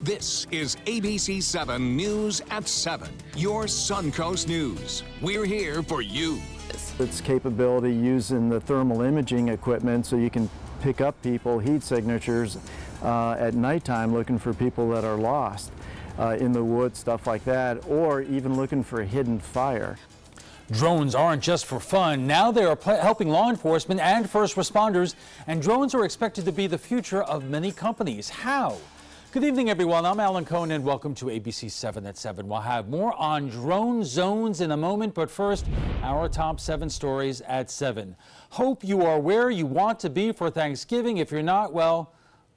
This is ABC7 News at 7, your Suncoast News. We're here for you. Its capability using the thermal imaging equipment so you can pick up people, heat signatures at nighttime looking for people that are lost in the woods, stuff like that, or even looking for hidden fire. Drones aren't just for fun. Now they are helping law enforcement and first responders, and drones are expected to be the future of many companies. How? Good evening, everyone. I'm Alan Cohen, and welcome to ABC 7 at 7. We'll have more on drone zones in a moment, but first, our top 7 stories at 7. Hope you are where you want to be for Thanksgiving. If you're not, well,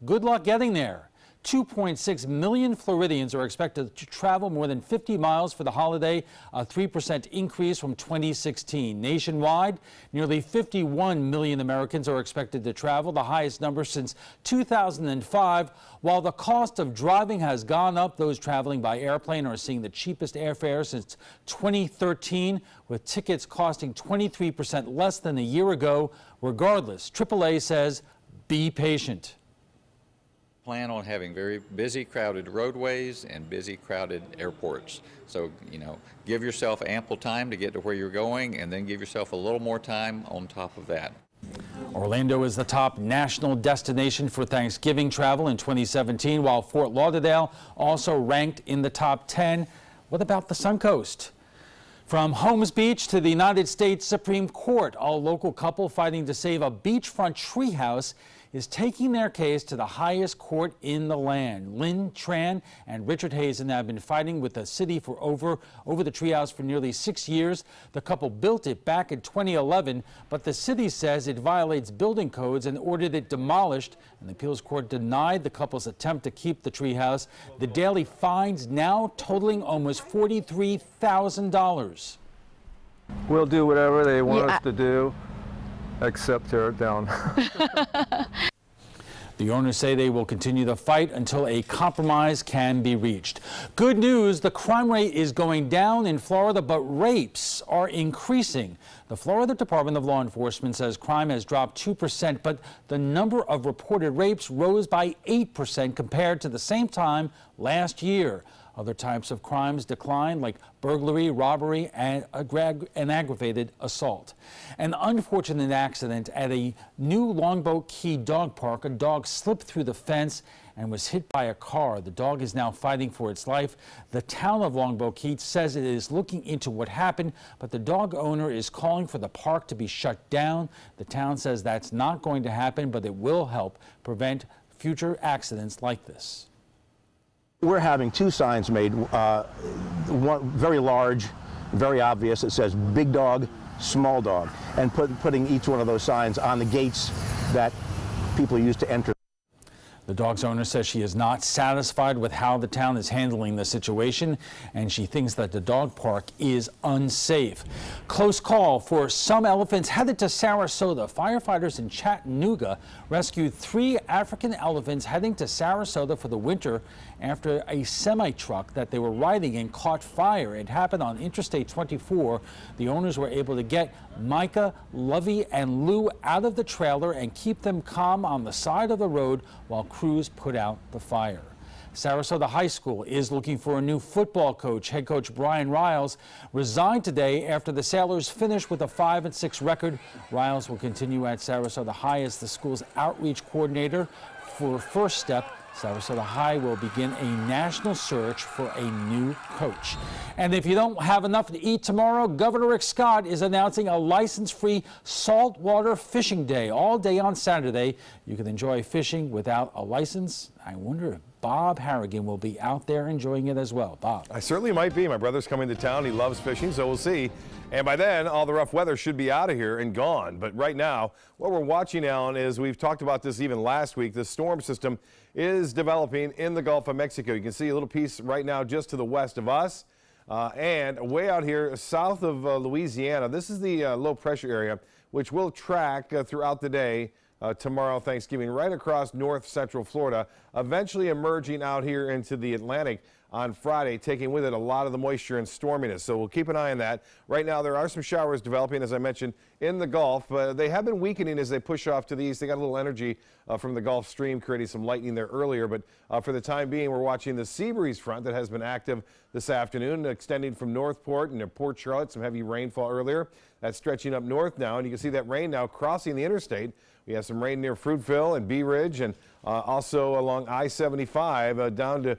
good luck getting there. 2.6 million Floridians are expected to travel more than 50 miles for the holiday, a 3% increase from 2016. Nationwide, nearly 51 million Americans are expected to travel, the highest number since 2005. While the cost of driving has gone up, those traveling by airplane are seeing the cheapest airfare since 2013, with tickets costing 23% less than a year ago. Regardless, AAA says be patient. Plan on having very busy, crowded roadways and busy, crowded airports. So, give yourself ample time to get to where you're going, and then give yourself a little more time on top of that. Orlando is the top national destination for Thanksgiving travel in 2017, while Fort Lauderdale also ranked in the top 10. What about the Suncoast? From Holmes Beach to the United States Supreme Court, a local couple fighting to save a beachfront treehouse is taking their case to the highest court in the land. Lynn Tran and Richard Hazen have been fighting with the city for over the treehouse for nearly 6 years. The couple built it back in 2011, but the city says it violates building codes and ordered it demolished. And the appeals court denied the couple's attempt to keep the treehouse. The daily fines now totaling almost $43,000. We'll do whatever they want us to do, except tear it down. The owners say they will continue the fight until a compromise can be reached. Good news, the crime rate is going down in Florida, but rapes are increasing. The Florida Department of Law Enforcement says crime has dropped 2%, but the number of reported rapes rose by 8% compared to the same time last year. Other types of crimes declined, like burglary, robbery, and aggravated assault. An unfortunate accident at a new Longboat Key dog park. A dog slipped through the fence and was hit by a car. The dog is now fighting for its life. The town of Longboat Key says it is looking into what happened, but the dog owner is calling for the park to be shut down. The town says that's not going to happen, but it will help prevent future accidents like this. We're having 2 signs made, one very large, very obvious. It says big dog, small dog, and putting each one of those signs on the gates that people use to enter. The dog's owner says she is not satisfied with how the town is handling the situation, and she thinks that the dog park is unsafe. Close call for some elephants headed to Sarasota. Firefighters in Chattanooga rescued 3 African elephants heading to Sarasota for the winter after a semi-truck that they were riding in caught fire. It happened on Interstate 24. The owners were able to get Micah, Lovey, and Lou out of the trailer and keep them calm on the side of the road while crews put out the fire. Sarasota High School is looking for a new football coach. Head coach Brian Riles resigned today after the Sailors finished with a 5-6 record. Riles will continue at Sarasota High as the school's outreach coordinator. For First Step, Sarasota High will begin a national search for a new coach. And if you don't have enough to eat tomorrow, Governor Rick Scott is announcing a license-free saltwater fishing day. All day on Saturday, you can enjoy fishing without a license. I wonder if Bob Harrigan will be out there enjoying it as well. Bob. I certainly might be. My brother's coming to town. He loves fishing, so we'll see. And by then, all the rough weather should be out of here and gone. But right now, what we're watching, Alan, is we've talked about this even last week. The storm system is developing in the Gulf of Mexico. You can see a little piece right now just to the west of us. And way out here south of Louisiana, this is the low pressure area, which will track throughout the day tomorrow, Thanksgiving, right across north central Florida eventually emerging out here into the Atlantic on Friday, taking with it a lot of the moisture and storminess. So we'll keep an eye on that. Right now, there are some showers developing, as I mentioned, in the Gulf. They have been weakening as they push off to the east. They got a little energy from the Gulf Stream, creating some lightning there earlier. But for the time being, we're watching the sea breeze front that has been active this afternoon, extending from Northport and Port Charlotte. Some heavy rainfall earlier. That's stretching up north now, and you can see that rain now crossing the interstate. We have some rain near Fruitville and Bee Ridge, and also along I-75 down to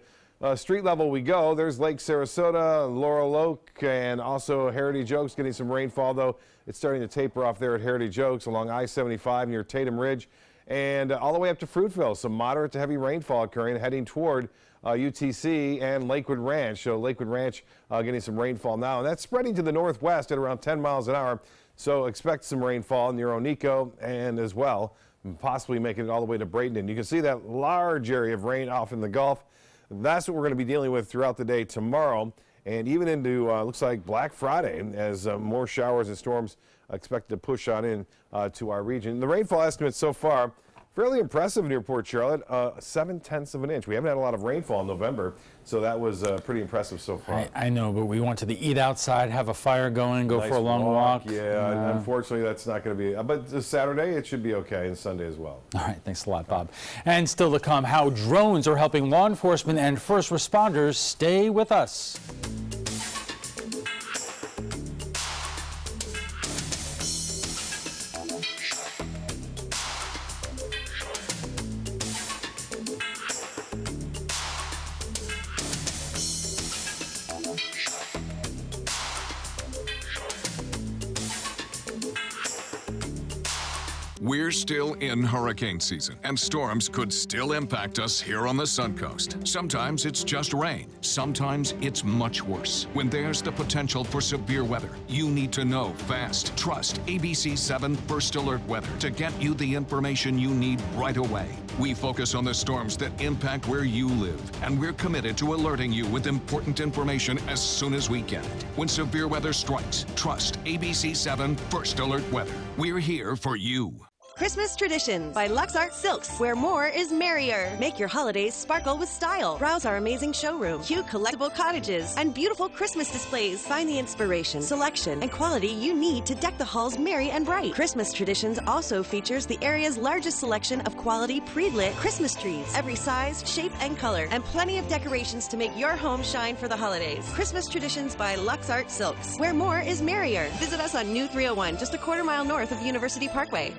street level we go. There's Lake Sarasota, Laurel Oak, and also Heritage Oaks getting some rainfall, though it's starting to taper off there at Heritage Oaks along I-75 near Tatum Ridge, and all the way up to Fruitville. Some moderate to heavy rainfall occurring heading toward UTC and Lakewood Ranch. So Lakewood Ranch getting some rainfall now, and that's spreading to the northwest at around 10 miles an hour. So expect some rainfall near Onico and as well, possibly making it all the way to Bradenton. You can see that large area of rain off in the Gulf. That's what we're going to be dealing with throughout the day tomorrow and even into looks like Black Friday, as more showers and storms expected to push on in to our region. The rainfall estimates so far fairly impressive near Port Charlotte, 7/10 of an inch. We haven't had a lot of rainfall in November, so that was pretty impressive so far. I know, but we want to eat outside, have a fire going, go Nice for a long walk. Yeah, unfortunately that's not going to be, but Saturday it should be okay, and Sunday as well. All right, thanks a lot, Bob. And still to come, how drones are helping law enforcement and first responders. Stay with us. We're still in hurricane season, and storms could still impact us here on the Suncoast. Sometimes it's just rain. Sometimes it's much worse. When there's the potential for severe weather, you need to know fast. Trust ABC7 First Alert Weather to get you the information you need right away. We focus on the storms that impact where you live, and we're committed to alerting you with important information as soon as we get it. When severe weather strikes, trust ABC7 First Alert Weather. We're here for you. Christmas Traditions by Lux Art Silks, where more is merrier. Make your holidays sparkle with style. Browse our amazing showroom, cute collectible cottages, and beautiful Christmas displays. Find the inspiration, selection, and quality you need to deck the halls merry and bright. Christmas Traditions also features the area's largest selection of quality pre-lit Christmas trees, every size, shape, and color, and plenty of decorations to make your home shine for the holidays. Christmas Traditions by Lux Art Silks, where more is merrier. Visit us on New 301, just a quarter-mile north of University Parkway.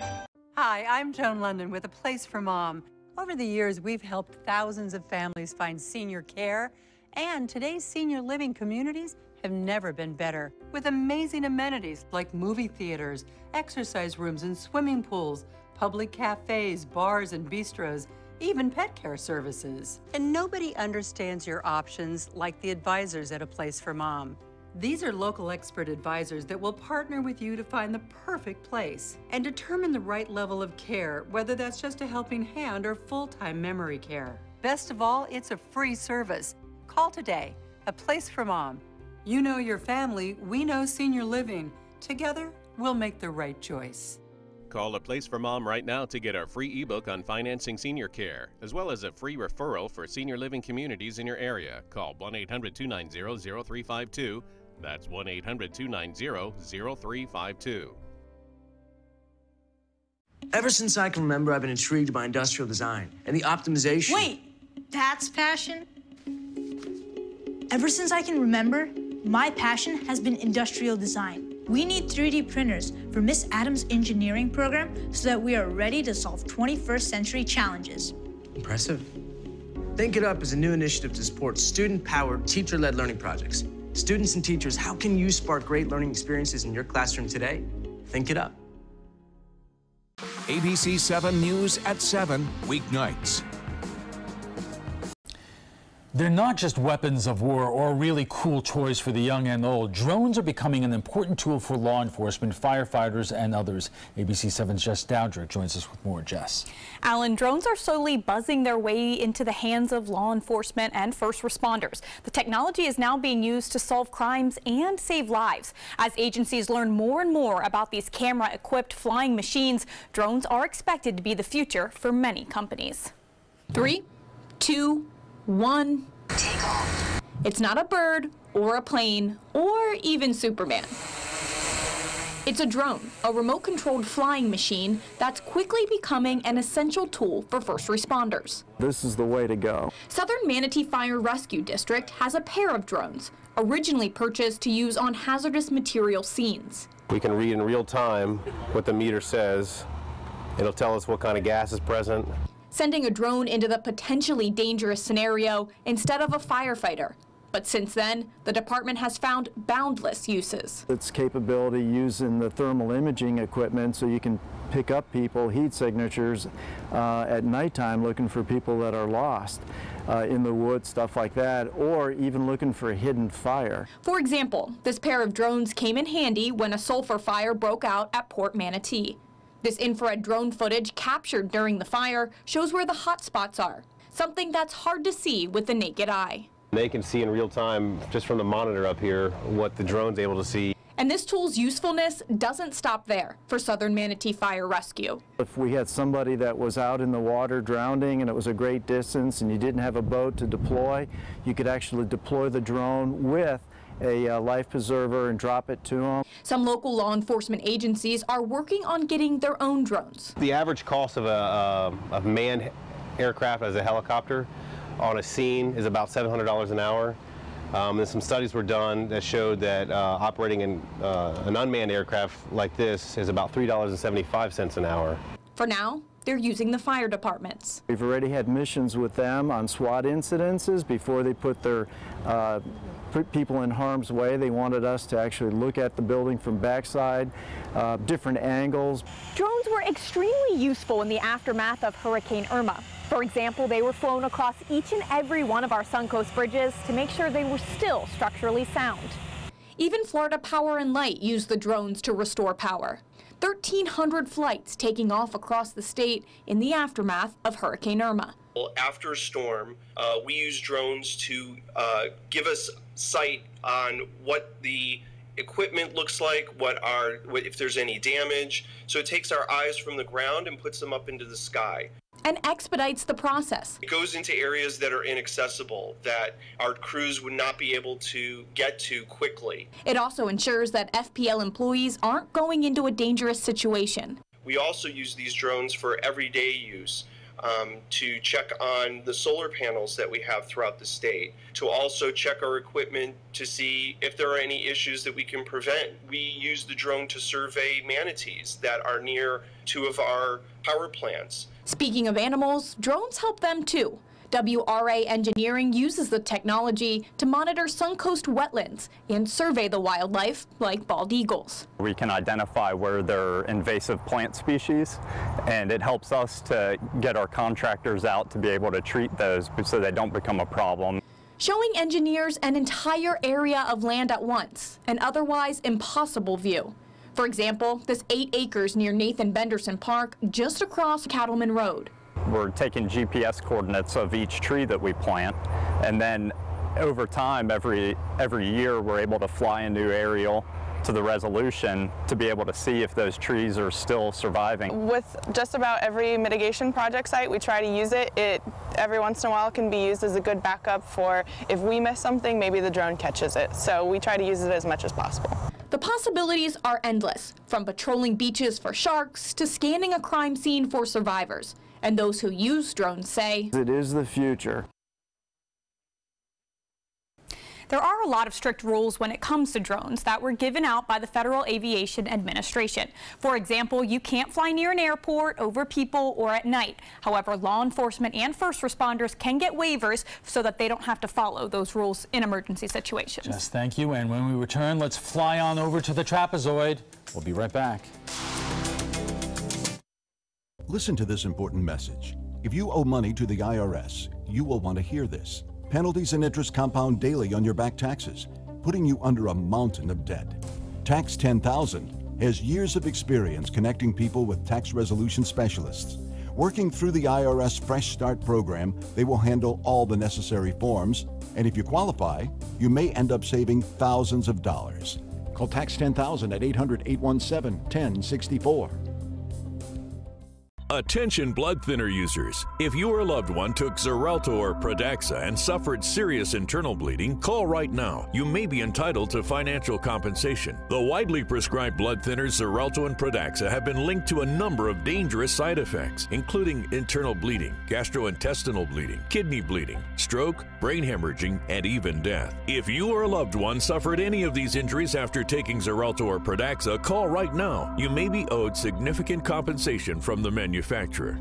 Hi, I'm Joan London with A Place for Mom. Over the years, we've helped thousands of families find senior care, and today's senior living communities have never been better. With amazing amenities like movie theaters, exercise rooms and swimming pools, public cafes, bars and bistros, even pet care services. And nobody understands your options like the advisors at A Place for Mom. These are local expert advisors that will partner with you to find the perfect place and determine the right level of care, whether that's just a helping hand or full-time memory care. Best of all, it's a free service. Call today. A Place for Mom. You know your family, we know senior living. Together, we'll make the right choice. Call A Place for Mom right now to get our free ebook on financing senior care, as well as a free referral for senior living communities in your area. Call 1-800-290-0352. That's 1-800-290-0352. Ever since I can remember, I've been intrigued by industrial design and the optimization. Wait, that's passion? Ever since I can remember, my passion has been industrial design. We need 3D printers for Miss Adams' engineering program so that we are ready to solve 21st century challenges. Impressive. Think It Up is a new initiative to support student-powered, teacher-led learning projects. Students and teachers, how can you spark great learning experiences in your classroom today? Think it up. ABC7 News at 7, weeknights. They're not just weapons of war or really cool toys for the young and old. Drones are becoming an important tool for law enforcement, firefighters, and others. ABC7's Jess Dowdrick joins us with more. Jess. Alan, drones are slowly buzzing their way into the hands of law enforcement and first responders. The technology is now being used to solve crimes and save lives. As agencies learn more and more about these camera-equipped flying machines, drones are expected to be the future for many companies. 3, 2, 1. Take off. It's not a bird or a plane or even Superman. It's a drone, a remote-controlled flying machine that's quickly becoming an essential tool for first responders. This is the way to go. Southern Manatee Fire Rescue District has a pair of drones, originally purchased to use on hazardous material scenes. We can read in real time what the meter says. It'll tell us what kind of gas is present. Sending a drone into the potentially dangerous scenario instead of a firefighter. But since then, the department has found boundless uses. Its capability using the thermal imaging equipment so you can pick up people, heat signatures at nighttime looking for people that are lost in the woods, stuff like that, or even looking for a hidden fire. For example, this pair of drones came in handy when a sulfur fire broke out at Port Manatee. This infrared drone footage captured during the fire shows where the hot spots are, something that's hard to see with the naked eye. They can see in real time, just from the monitor up here, what the drone's able to see. And this tool's usefulness doesn't stop there for Southern Manatee Fire Rescue. If we had somebody that was out in the water drowning and it was a great distance and you didn't have a boat to deploy, you could actually deploy the drone with a life preserver and drop it to them. Some local law enforcement agencies are working on getting their own drones. The average cost of a manned aircraft as a helicopter on a scene is about $700 an hour. And some studies were done that showed that operating an unmanned aircraft like this is about $3.75 an hour. For now, they're using the fire departments. We've already had missions with them on SWAT incidences before they put their people in harm's way. They wanted us to actually look at the building from backside, different angles. Drones were extremely useful in the aftermath of Hurricane Irma. For example, they were flown across each and every one of our Suncoast bridges to make sure they were still structurally sound. Even Florida Power and Light used the drones to restore power. 1,300 flights taking off across the state in the aftermath of Hurricane Irma. After a storm, we use drones to give us sight on what the equipment looks like, if there's any damage. So it takes our eyes from the ground and puts them up into the sky. And expedites the process. It goes into areas that are inaccessible, that our crews would not be able to get to quickly. It also ensures that FPL employees aren't going into a dangerous situation. We also use these drones for everyday use, to check on the solar panels that we have throughout the state, to also check our equipment to see if there are any issues that we can prevent. We use the drone to survey manatees that are near 2 of our power plants. Speaking of animals, drones help them too. WRA Engineering uses the technology to monitor Suncoast wetlands and survey the wildlife like bald eagles. We can identify where there are invasive plant species, and it helps us to get our contractors out to be able to treat those so they don't become a problem. Showing engineers an entire area of land at once, an otherwise impossible view. For example, this 8 acres near Nathan Benderson Park, just across Cattleman Road. We're taking GPS coordinates of each tree that we plant, and then over time, every year, we're able to fly a new aerial to the resolution to be able to see if those trees are still surviving. With just about every mitigation project site, we try to use it. It every once in a while can be used as a good backup for if we miss something, maybe the drone catches it. So we try to use it as much as possible. The possibilities are endless, from patrolling beaches for sharks to scanning a crime scene for survivors. And those who use drones say it is the future. There are a lot of strict rules when it comes to drones that were given out by the Federal Aviation Administration. For example, you can't fly near an airport, over people, or at night. However, law enforcement and first responders can get waivers so that they don't have to follow those rules in emergency situations. Jess, thank you. And when we return, let's fly on over to the trapezoid. We'll be right back. Listen to this important message. If you owe money to the IRS, you will want to hear this. Penalties and interest compound daily on your back taxes, putting you under a mountain of debt. Tax 10,000 has years of experience connecting people with tax resolution specialists. Working through the IRS Fresh Start program, they will handle all the necessary forms, and if you qualify, you may end up saving thousands of dollars. Call Tax 10,000 at 800-817-1064. Attention blood thinner users. If your loved one took Xarelto or Pradaxa and suffered serious internal bleeding, call right now. You may be entitled to financial compensation. The widely prescribed blood thinners Xarelto and Pradaxa have been linked to a number of dangerous side effects, including internal bleeding, gastrointestinal bleeding, kidney bleeding, stroke, brain hemorrhaging, and even death. If you or a loved one suffered any of these injuries after taking Xarelto or Pradaxa, call right now. You may be owed significant compensation from the manufacturer.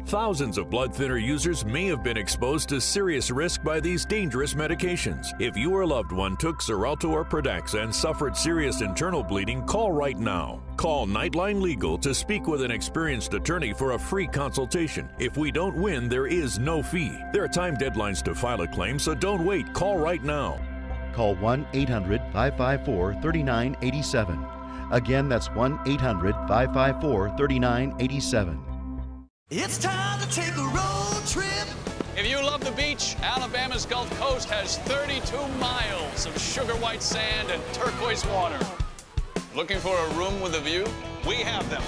Thousands of blood thinner users may have been exposed to serious risk by these dangerous medications. If you or a loved one took Xarelto or Pradaxa and suffered serious internal bleeding, call right now. Call Nightline Legal to speak with an experienced attorney for a free consultation. If we don't win, there is no fee. There are time deadlines to file a claim, so don't wait. Call right now. Call 1-800-554-3987. Again, that's 1-800-554-3987. It's time to take a road trip. If you love the beach, Alabama's Gulf Coast has 32 miles of sugar white sand and turquoise water. Looking for a room with a view? We have them.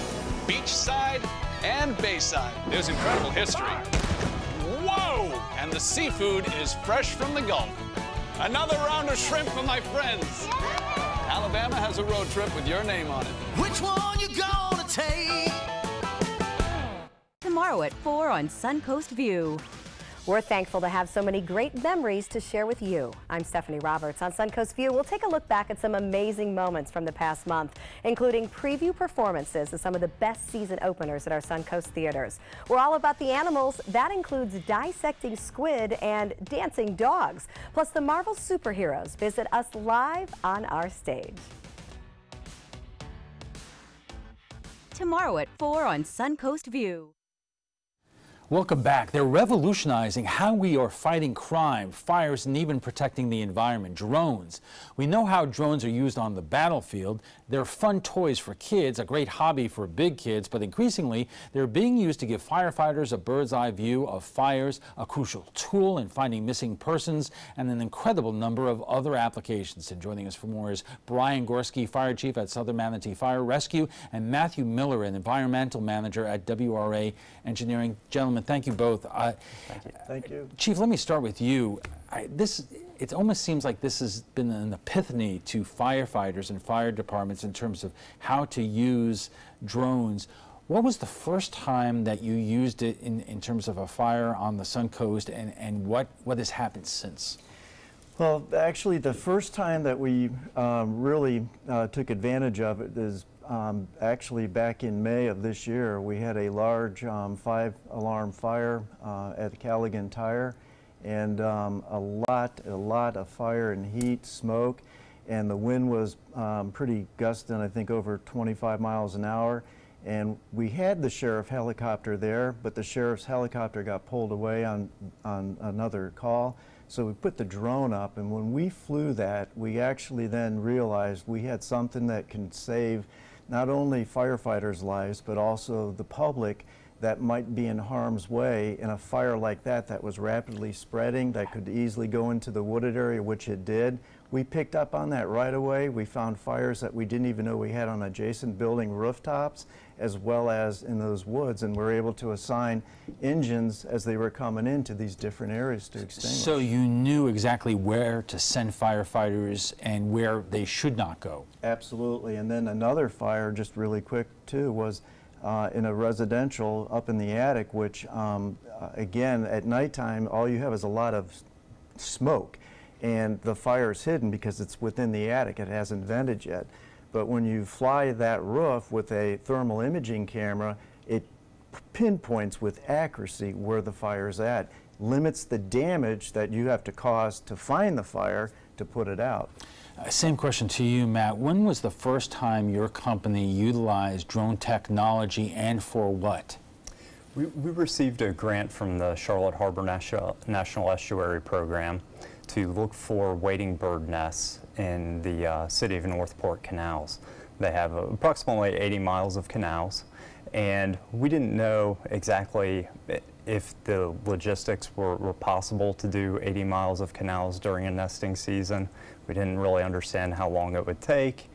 Beachside and bayside. There's incredible history. Whoa! And the seafood is fresh from the Gulf. Another round of shrimp for my friends. Alabama has a road trip with your name on it. Which one you gonna take? Tomorrow at 4 on Suncoast View. We're thankful to have so many great memories to share with you. I'm Stephanie Roberts. On Suncoast View, we'll take a look back at some amazing moments from the past month, including preview performances of some of the best season openers at our Suncoast theaters. We're all about the animals. That includes dissecting squid and dancing dogs. Plus, the Marvel superheroes visit us live on our stage. Tomorrow at 4 on Suncoast View. Welcome back. They're revolutionizing how we are fighting crime, fires, and even protecting the environment. Drones. We know how drones are used on the battlefield. They're fun toys for kids, a great hobby for big kids, but increasingly they're being used to give firefighters a bird's eye view of fires, a crucial tool in finding missing persons, and an incredible number of other applications. And joining us for more is Brian Gorski, Fire Chief at Southern Manatee Fire Rescue, and Matthew Miller, an Environmental Manager at WRA Engineering. Gentlemen, thank you both. Thank you. Chief, let me start with you. It almost seems like this has been an epiphany to firefighters and fire departments in terms of how to use drones. What was the first time that you used it in terms of a fire on the Suncoast, and what has happened since? Well, actually, the first time that we really took advantage of it is actually back in May of this year. We had a large 5-alarm fire at Callaghan Tire, and a lot of fire and heat, smoke, and the wind was pretty gusting, I think over 25 miles an hour. And we had the sheriff helicopter there, but the sheriff's helicopter got pulled away on another call. So we put the drone up, and when we flew that, we actually then realized we had something that can save not only firefighters' lives, but also the public that might be in harm's way in a fire like that was rapidly spreading, that could easily go into the wooded area, which it did. We picked up on that right away. We found fires that we didn't even know we had on adjacent building rooftops, as well as in those woods, and we're able to assign engines as they were coming into these different areas to extinguish. So you knew exactly where to send firefighters and where they should not go. Absolutely. And then another fire, just really quick too, was in a residential up in the attic, which again, at nighttime, all you have is a lot of smoke, and the fire is hidden because it's within the attic. It hasn't vented yet. But when you fly that roof with a thermal imaging camera, it pinpoints with accuracy where the fire is at, limits the damage that you have to cause to find the fire to put it out. Same question to you, Matt. When was the first time your company utilized drone technology, and for what? We received a grant from the Charlotte Harbor National Estuary Program to look for wading bird nests in the city of Northport canals. They have approximately 80 miles of canals, and we didn't know exactly if the logistics were possible to do 80 miles of canals during a nesting season. We didn't really understand how long it would take,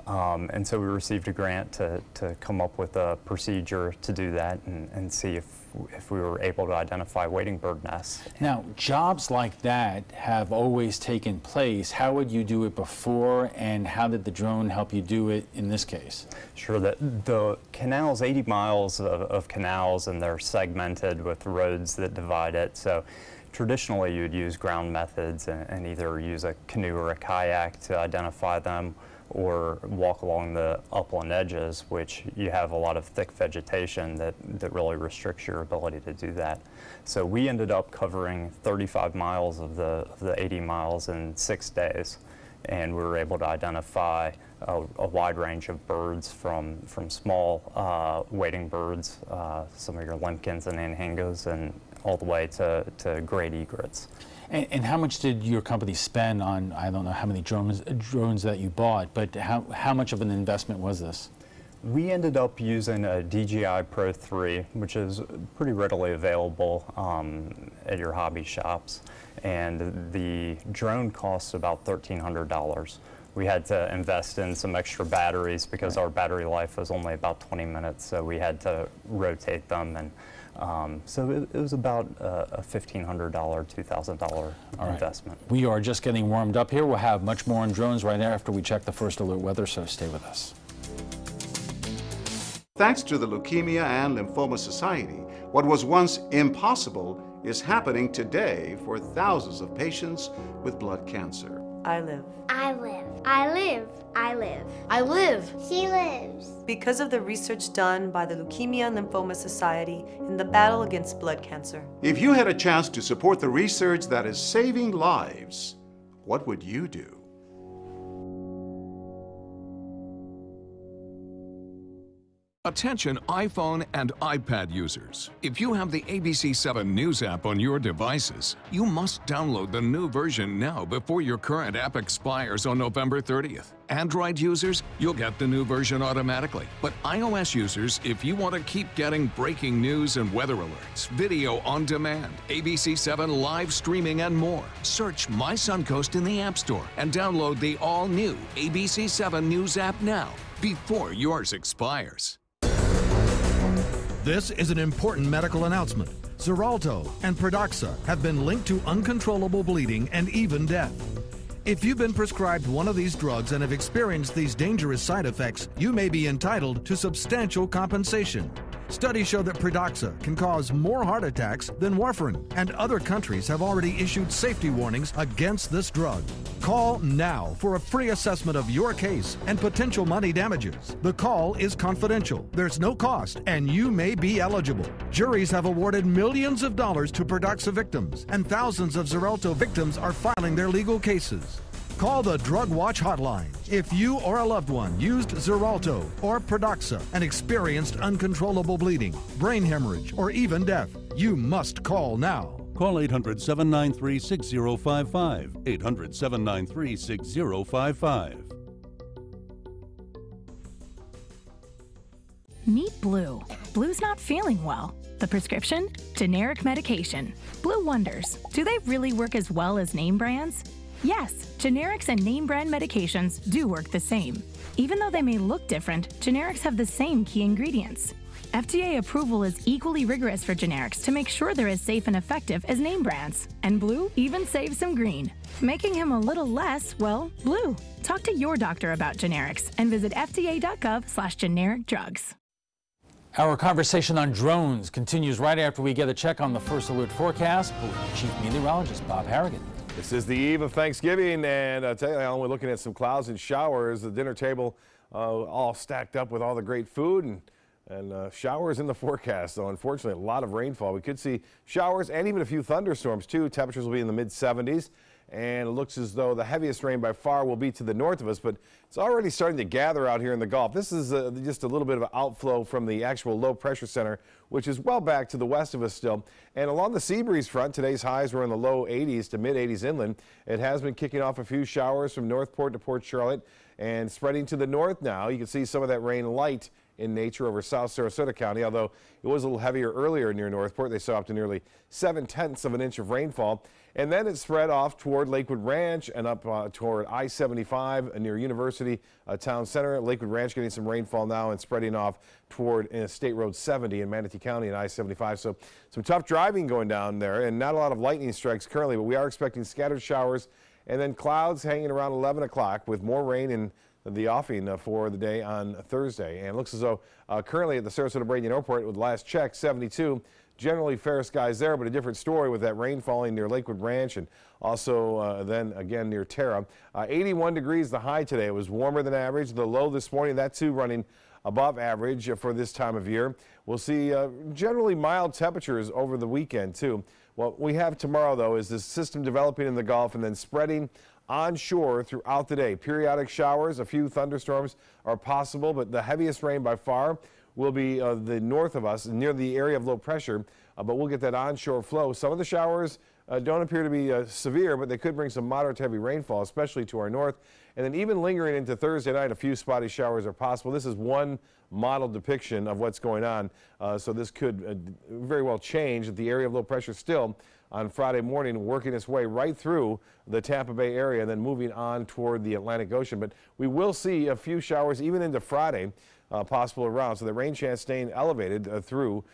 and so we received a grant to come up with a procedure to do that and see if if we were able to identify wading bird nests. Now, jobs like that have always taken place. How would you do it before, and how did the drone help you do it in this case? Sure, the canals, 80 miles of canals, and they're segmented with roads that divide it. So traditionally you'd use ground methods and either use a canoe or a kayak to identify them, or walk along the upland edges, which you have a lot of thick vegetation that really restricts your ability to do that. So we ended up covering 35 miles of the 80 miles in 6 days, and we were able to identify a wide range of birds from small wading birds, some of your limpkins and anhangos, and all the way to great egrets. And how much did your company spend on, I don't know how many drones that you bought, but how much of an investment was this? We ended up using a DJI Pro 3, which is pretty readily available at your hobby shops. And the drone costs about $1,300. We had to invest in some extra batteries because our battery life was only about 20 minutes, so we had to rotate them. And so it was about a $1,500, $2,000 investment. We are just getting warmed up here. We'll have much more on drones right after we check the First Alert weather, so stay with us. Thanks to the Leukemia and Lymphoma Society, what was once impossible is happening today for thousands of patients with blood cancer. I live. I live. I live. I live. I live. She lives. Because of the research done by the Leukemia and Lymphoma Society in the battle against blood cancer. If you had a chance to support the research that is saving lives, what would you do? Attention iPhone and iPad users. If you have the ABC7 News app on your devices, you must download the new version now before your current app expires on November 30th. Android users, you'll get the new version automatically. But iOS users, if you want to keep getting breaking news and weather alerts, video on demand, ABC7 live streaming, and more, search My Suncoast in the App Store and download the all-new ABC7 News app now before yours expires. This is an important medical announcement. Xarelto and Pradaxa have been linked to uncontrollable bleeding and even death. If you've been prescribed one of these drugs and have experienced these dangerous side effects, you may be entitled to substantial compensation. Studies show that Pradaxa can cause more heart attacks than warfarin, and other countries have already issued safety warnings against this drug. Call now for a free assessment of your case and potential money damages. The call is confidential, there's no cost, and you may be eligible. Juries have awarded millions of dollars to Pradaxa victims, and thousands of Xarelto victims are filing their legal cases. Call the Drug Watch hotline if you or a loved one used Xarelto or Pradaxa and experienced uncontrollable bleeding, brain hemorrhage, or even death. You must call now. Call 800-793-6055. 800-793-6055. Meet Blue. Blue's not feeling well. The prescription? Generic medication. Blue wonders, do they really work as well as name brands? Yes, generics and name brand medications do work the same. Even though they may look different, generics have the same key ingredients. FDA approval is equally rigorous for generics to make sure they're as safe and effective as name brands. And Blue even saves some green, making him a little less, well, blue. Talk to your doctor about generics and visit fda.gov/generic drugs. Our conversation on drones continues right after we get a check on the First Alert forecast with Chief Meteorologist Bob Harrigan. This is the eve of Thanksgiving, and I tell you, Alan, we're looking at some clouds and showers. The dinner table all stacked up with all the great food and showers in the forecast. So unfortunately, a lot of rainfall. We could see showers and even a few thunderstorms too. Temperatures will be in the mid-70s. And it looks as though the heaviest rain by far will be to the north of us, but it's already starting to gather out here in the Gulf. This is just a little bit of an outflow from the actual low pressure center, which is well back to the west of us still. And along the sea breeze front, today's highs were in the low 80s to mid 80s inland. It has been kicking off a few showers from Northport to Port Charlotte and spreading to the north now. You can see some of that rain light in nature over South Sarasota County, although it was a little heavier earlier near Northport. They saw up to nearly 0.7 of an inch of rainfall. And then it spread off toward Lakewood Ranch and up toward I-75 near University Town Center. Lakewood Ranch getting some rainfall now and spreading off toward State Road 70 in Manatee County and I-75. So some tough driving going down there, and not a lot of lightning strikes currently, but we are expecting scattered showers and then clouds hanging around 11 o'clock with more rain in the offing for the day on Thursday. And it looks as though currently at the Sarasota-Bradenton Airport, with last check, 72. Generally fair skies there, but a different story with that rain falling near Lakewood Ranch and also then again near Terra. 81 degrees the high today. It was warmer than average. The low this morning, that too running above average for this time of year. We'll see generally mild temperatures over the weekend too. What we have tomorrow though is this system developing in the Gulf and then spreading onshore throughout the day. Periodic showers, a few thunderstorms are possible, but the heaviest rain by far will be the north of us, near the area of low pressure, but we'll get that onshore flow. Some of the showers don't appear to be severe, but they could bring some moderate to heavy rainfall, especially to our north. And then even lingering into Thursday night, a few spotty showers are possible. This is one model depiction of what's going on, so this could very well change. The area of low pressure still on Friday morning, working its way right through the Tampa Bay area and then moving on toward the Atlantic Ocean. But we will see a few showers even into Friday possible around, so the rain chance staying elevated through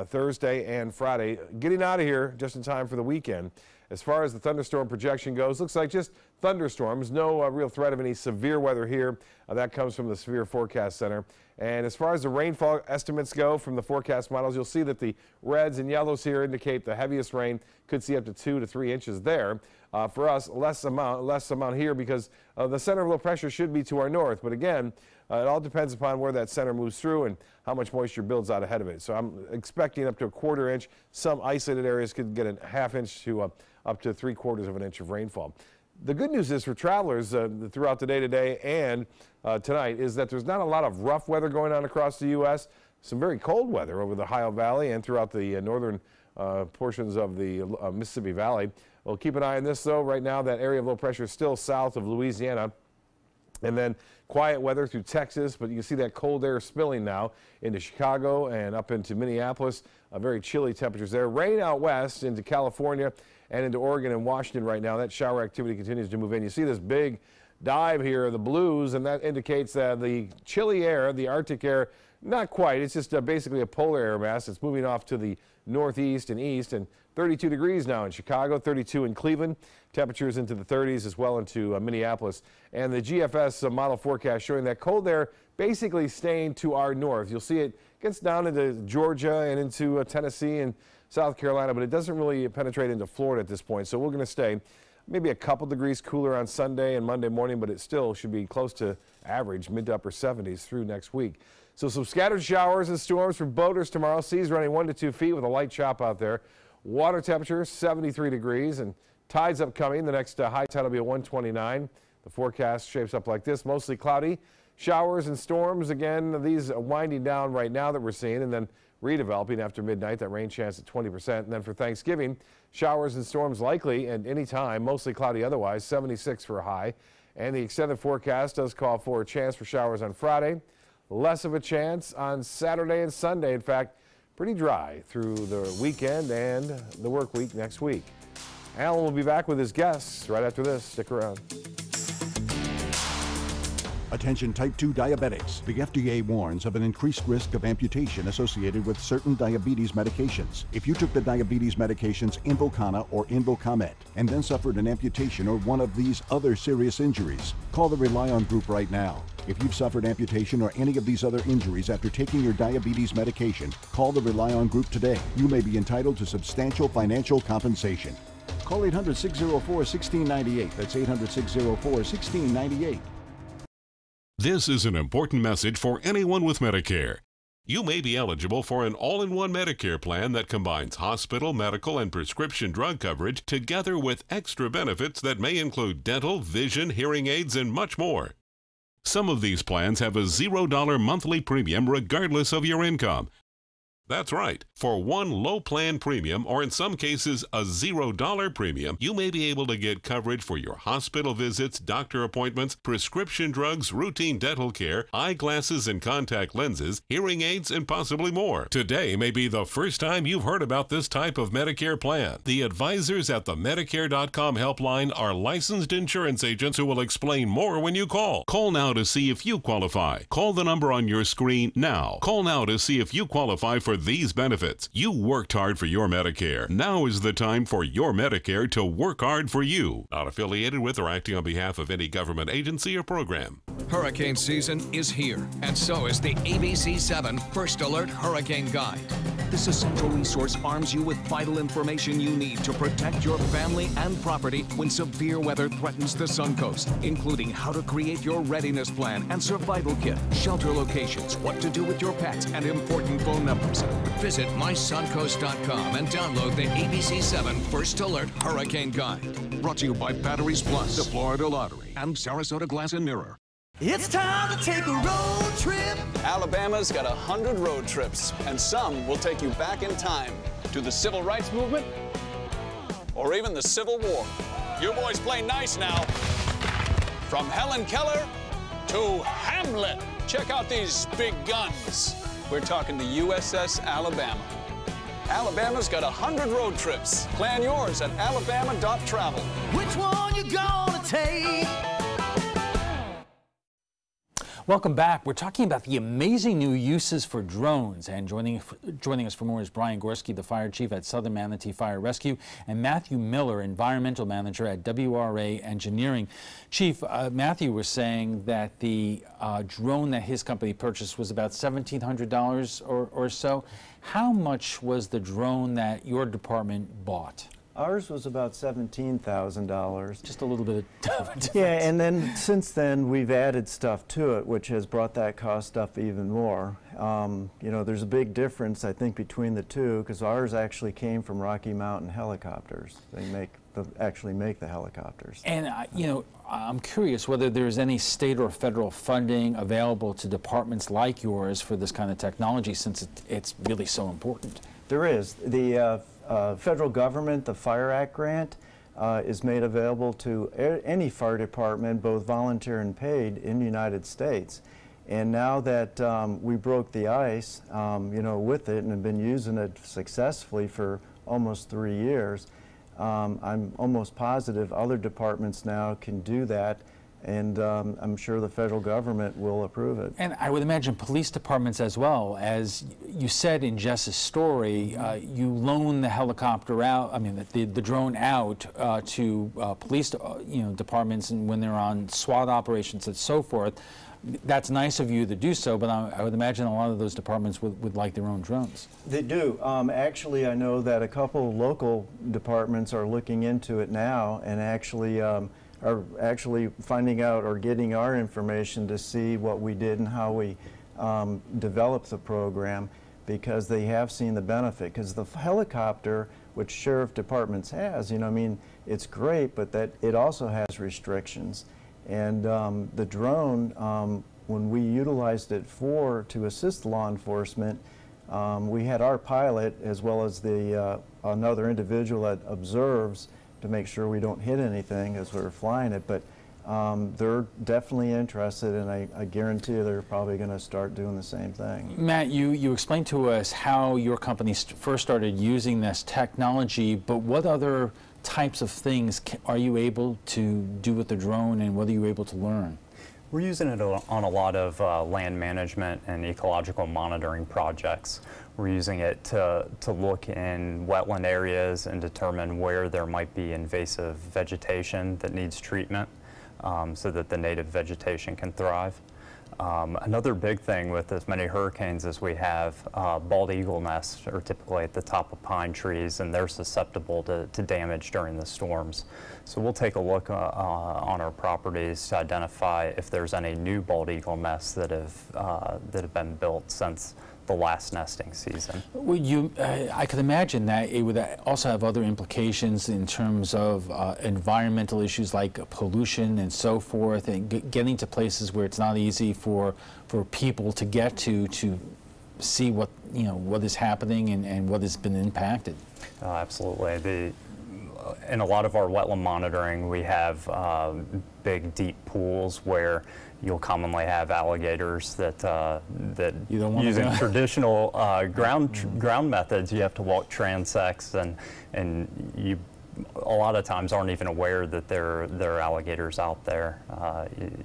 Thursday and Friday. Getting out of here just in time for the weekend. As far as the thunderstorm projection goes, looks like just thunderstorms, no real threat of any severe weather here. That comes from the Severe Forecast Center. And as far as the rainfall estimates go from the forecast models, you'll see that the reds and yellows here indicate the heaviest rain. Could see up to 2 to 3 inches there. For us, less amount here because the center of low pressure should be to our north. But again, it all depends upon where that center moves through and how much moisture builds out ahead of it. So I'm expecting up to a 1/4 inch. Some isolated areas could get a 1/2 inch to up to 3/4 of an inch of rainfall. The good news is for travelers throughout the day today and tonight is that there's not a lot of rough weather going on across the U.S. Some very cold weather over the Ohio Valley and throughout the northern portions of the Mississippi Valley. We'll keep an eye on this, though. Right now, that area of low pressure is still south of Louisiana. And then quiet weather through Texas, but you can see that cold air spilling now into Chicago and up into Minneapolis. Very chilly temperatures there. Rain out west into California and into Oregon and Washington right now. That shower activity continues to move in. You see this big dive here, the blues, and that indicates the chilly air, the Arctic air, not quite. It's just basically a polar air mass. It's moving off to the northeast and east, and 32 degrees now in Chicago, 32 in Cleveland. Temperatures into the 30s as well into Minneapolis. And the GFS model forecast showing that cold air basically staying to our north. You'll see it gets down into Georgia and into Tennessee and South Carolina, but it doesn't really penetrate into Florida at this point. So we're going to stay maybe a couple degrees cooler on Sunday and Monday morning, but it still should be close to average, mid to upper 70s through next week. So some scattered showers and storms for boaters tomorrow. Seas running 1 to 2 feet with a light chop out there. Water temperature 73 degrees and tides upcoming. The next high tide will be at 129. The forecast shapes up like this, mostly cloudy. Showers and storms, again, these are winding down right now that we're seeing and then redeveloping after midnight. That rain chance at 20%. And then for Thanksgiving, showers and storms likely at any time, mostly cloudy otherwise, 76 for a high. And the extended forecast does call for a chance for showers on Friday. Less of a chance on Saturday and Sunday. In fact, pretty dry through the weekend and the work week next week. Alan will be back with his guests right after this. Stick around. Attention type 2 diabetics. The FDA warns of an increased risk of amputation associated with certain diabetes medications. If you took the diabetes medications Invokana or Invokamet and then suffered an amputation or one of these other serious injuries, call the Rely On Group right now. If you've suffered amputation or any of these other injuries after taking your diabetes medication, call the Rely On Group today. You may be entitled to substantial financial compensation. Call 800-604-1698. That's 800-604-1698. This is an important message for anyone with Medicare. You may be eligible for an all-in-one Medicare plan that combines hospital, medical, and prescription drug coverage together with extra benefits that may include dental, vision, hearing aids, and much more. Some of these plans have a $0 monthly premium regardless of your income. That's right. For one low plan premium, or in some cases a $0 premium, you may be able to get coverage for your hospital visits, doctor appointments, prescription drugs, routine dental care, eyeglasses and contact lenses, hearing aids, and possibly more. Today may be the first time you've heard about this type of Medicare plan. The advisors at the Medicare.com helpline are licensed insurance agents who will explain more when you call. Call now to see if you qualify. Call the number on your screen now. Call now to see if you qualify for these benefits. You worked hard for your Medicare. Now is the time for your Medicare to work hard for you. Not affiliated with or acting on behalf of any government agency or program. Hurricane season is here, and so is the ABC7 First Alert Hurricane Guide. This essential resource arms you with vital information you need to protect your family and property when severe weather threatens the Suncoast, including how to create your readiness plan and survival kit, shelter locations, what to do with your pets, and important phone numbers. Visit mysuncoast.com and download the ABC7 First Alert Hurricane Guide. Brought to you by Batteries Plus, the Florida Lottery, and Sarasota Glass and Mirror. It's time to take a road trip. Alabama's got 100 road trips, and some will take you back in time to the Civil Rights Movement or even the Civil War. You boys play nice now. From Helen Keller to Hamlet. Check out these big guns. We're talking the USS Alabama. Alabama's got 100 road trips. Plan yours at alabama.travel. Which one you gonna take? Welcome back. We're talking about the amazing new uses for drones, and joining us for more is Brian Gorski, the fire chief at Southern Manatee Fire Rescue, and Matthew Miller, environmental manager at WRA Engineering. Chief, Matthew was saying that the drone that his company purchased was about $1,700 or so. How much was the drone that your department bought? Ours was about $17,000. Just a little bit of difference. Yeah, and then since then we've added stuff to it, which has brought that cost up even more. You know, there's a big difference, I think, between the two, because ours actually came from Rocky Mountain Helicopters. They actually make the helicopters. And you know, I'm curious whether there's any state or federal funding available to departments like yours for this kind of technology, since it's really so important. There is. The federal government, the Fire Act grant, is made available to any fire department, both volunteer and paid, in the United States. And now that we broke the ice, you know, with it and have been using it successfully for almost 3 years, I'm almost positive other departments now can do that, and I'm sure the federal government will approve it. And I would imagine police departments as well. As you said in Jess's story, you loan the helicopter out, I mean the drone out to police departments, and when they're on SWAT operations and so forth. That's nice of you to do so, but I would imagine a lot of those departments would like their own drones. They do. Actually, I know that a couple local departments are looking into it now, and actually are actually finding out or getting our information to see what we did and how we developed the program, because they have seen the benefit. Because the helicopter, which sheriff departments has, you know, I mean, it's great, but that it also has restrictions. And the drone, when we utilized it to assist law enforcement, we had our pilot as well as another individual that observes to make sure we don't hit anything as we're flying it. But they're definitely interested, and I guarantee you they're probably going to start doing the same thing. Matt, you explained to us how your company first started using this technology, but what other types of things are you able to do with the drone, and what are you able to learn? We're using it on a lot of land management and ecological monitoring projects. We're using it to look in wetland areas and determine where there might be invasive vegetation that needs treatment, so that the native vegetation can thrive. Another big thing with as many hurricanes as we have, bald eagle nests are typically at the top of pine trees, and they're susceptible to damage during the storms. So we'll take a look on our properties to identify if there's any new bald eagle nests that have been built since the last nesting season. Well, I could imagine that it would also have other implications in terms of environmental issues like pollution and so forth, and getting to places where it's not easy for people to get to see what what is happening and what has been impacted? Absolutely. In a lot of our wetland monitoring, we have big, deep pools where you'll commonly have alligators that you don't want using to traditional ground methods. You have to walk transects, and you a lot of times aren't even aware that there are alligators out there.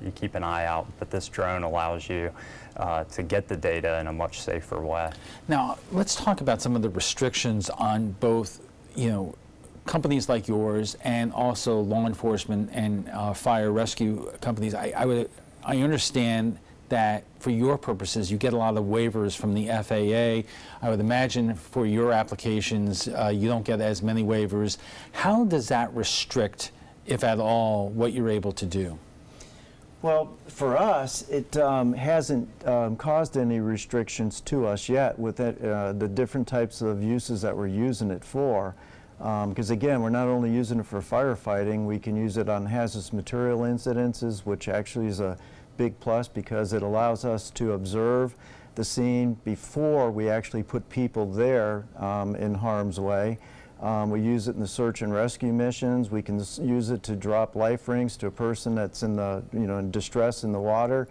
You keep an eye out, but this drone allows you to get the data in a much safer way. Now, let's talk about some of the restrictions on both, companies like yours and also law enforcement and fire rescue companies. I understand that for your purposes, you get a lot of waivers from the FAA. I would imagine for your applications, you don't get as many waivers. How does that restrict, if at all, what you're able to do? Well, for us, it hasn't caused any restrictions to us yet with the different types of uses that we're using it for. Because again, we're not only using it for firefighting, we can use it on hazardous material incidences, which actually is a big plus because it allows us to observe the scene before we actually put people there in harm's way. We use it in the search and rescue missions. We can use it to drop life rings to a person that's in in distress in the water.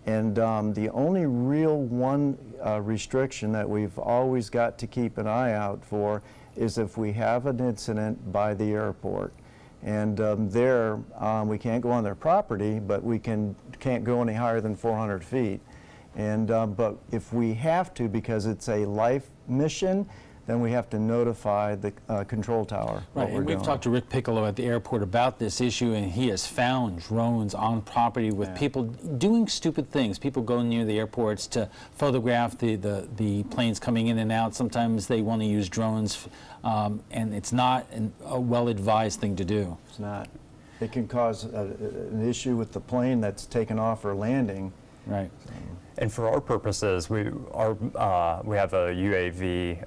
And the only real one restriction that we've always got to keep an eye out for is if we have an incident by the airport. And there, we can't go on their property, but we can't go any higher than 400 feet. And but if we have to, because it's a life mission, then we have to notify the control tower. Right, and we've talked to Rick Piccolo at the airport about this issue, and he has found drones on property with people doing stupid things. People go near the airports to photograph the planes coming in and out. Sometimes they want to use drones, and it's not a well-advised thing to do. It's not. It can cause an issue with the plane that's taken off or landing. Right. And for our purposes, we have a UAV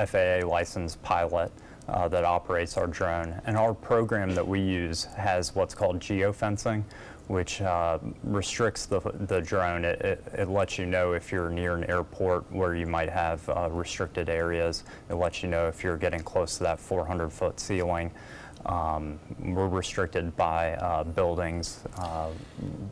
FAA licensed pilot that operates our drone. And our program that we use has what's called geofencing, which restricts the drone. It lets you know if you're near an airport where you might have restricted areas. It lets you know if you're getting close to that 400-foot ceiling. We're restricted by buildings,